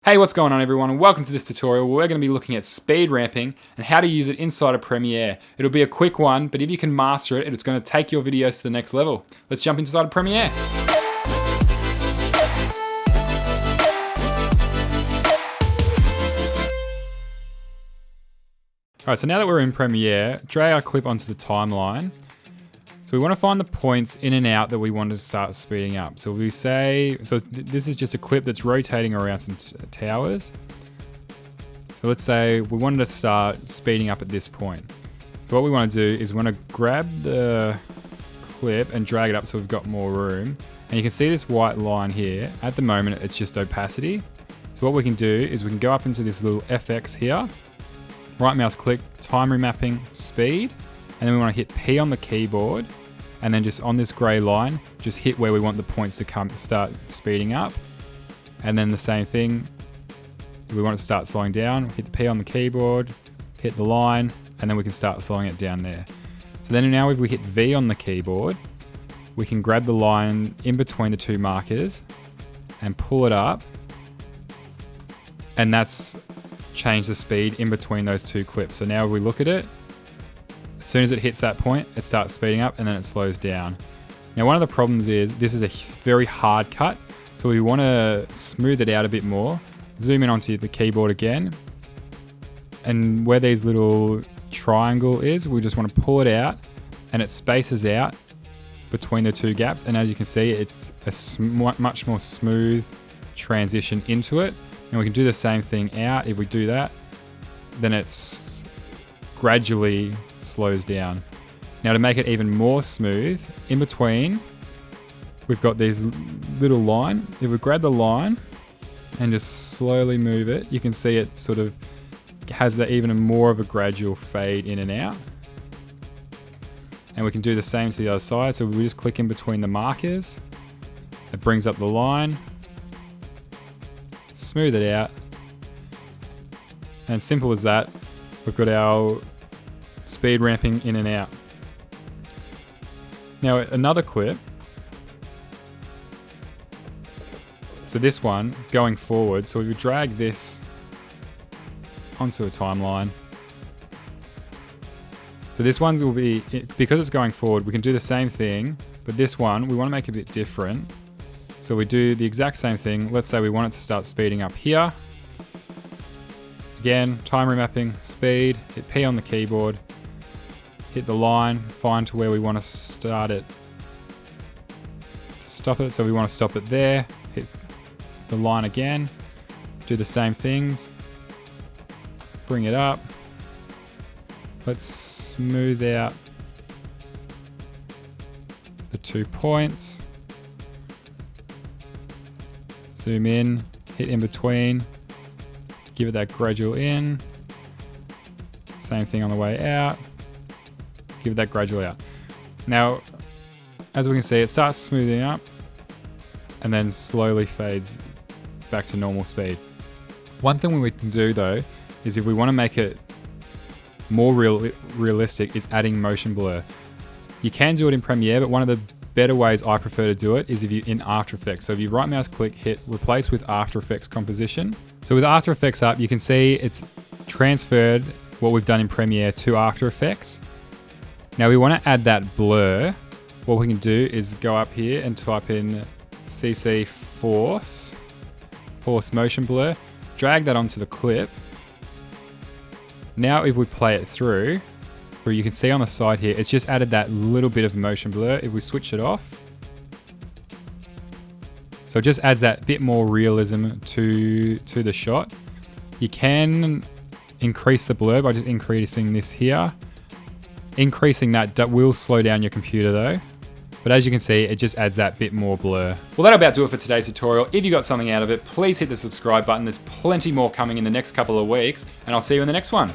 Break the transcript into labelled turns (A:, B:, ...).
A: Hey, what's going on everyone, and welcome to this tutorial where we're going to be looking at speed ramping and how to use it inside of Premiere. It'll be a quick one, but if you can master it, it's going to take your videos to the next level. Let's jump inside of Premiere. Alright, so now that we're in Premiere, drag our clip onto the timeline. So we want to find the points in and out that we want to start speeding up. So we say, this is just a clip that's rotating around some towers. So let's say we wanted to start speeding up at this point. So what we want to do is we want to grab the clip and drag it up so we've got more room. And you can see this white line here. At the moment, it's just opacity. So what we can do is we can go up into this little FX here, right mouse click, time remapping, speed. And then we want to hit P on the keyboard, and then just on this gray line, just hit where we want the points to start speeding up. And then the same thing, if we want it to start slowing down, hit the P on the keyboard, hit the line, and then we can start slowing it down there. So then now if we hit V on the keyboard, we can grab the line in between the two markers and pull it up. And that's changed the speed in between those two clips. So now if we look at it, as soon as it hits that point, it starts speeding up and then it slows down. Now, one of the problems is this is a very hard cut, so we want to smooth it out a bit more. Zoom in onto the keyboard again, and where these little triangle is, we just want to pull it out, and it spaces out between the two gaps. And as you can see, it's a much more smooth transition into it. And we can do the same thing out. If we do that, then it's gradually slows down. Now to make it even more smooth, in between, we've got this little line. If we grab the line and just slowly move it, you can see it sort of has that even more of a gradual fade in and out. And we can do the same to the other side. So we just click in between the markers. It brings up the line, smooth it out. And simple as that, we've got our speed ramping in and out. Now another clip. So this one going forward. So we drag this onto a timeline. So this one will be, because it's going forward, we can do the same thing, but this one we want to make a bit different. So we do the exact same thing. Let's say we want it to start speeding up here. Again, time remapping, speed, hit P on the keyboard, hit the line, find to where we want to start it. Stop it, so we want to stop it there. Hit the line again, do the same things. Bring it up. Let's smooth out the 2 points. Zoom in, hit in between, give it that gradual in. Same thing on the way out. Give it that gradual out. Now, as we can see, it starts smoothing up and then slowly fades back to normal speed. One thing we can do though, is if we want to make it more realistic, is adding motion blur. You can do it in Premiere, but one of the better ways I prefer to do it is if you're in After Effects. So if you right mouse click, hit replace with After Effects composition. So with After Effects up, you can see it's transferred what we've done in Premiere to After Effects. Now we want to add that blur. What we can do is go up here and type in CC Force Motion Blur, drag that onto the clip. Now if we play it through, where you can see on the side here, it's just added that little bit of motion blur. If we switch it off, so it just adds that bit more realism to the shot. You can increase the blur by just increasing this here. Increasing that will slow down your computer though. But as you can see, it just adds that bit more blur. Well, that'll about do it for today's tutorial. If you got something out of it, please hit the subscribe button. There's plenty more coming in the next couple of weeks, and I'll see you in the next one.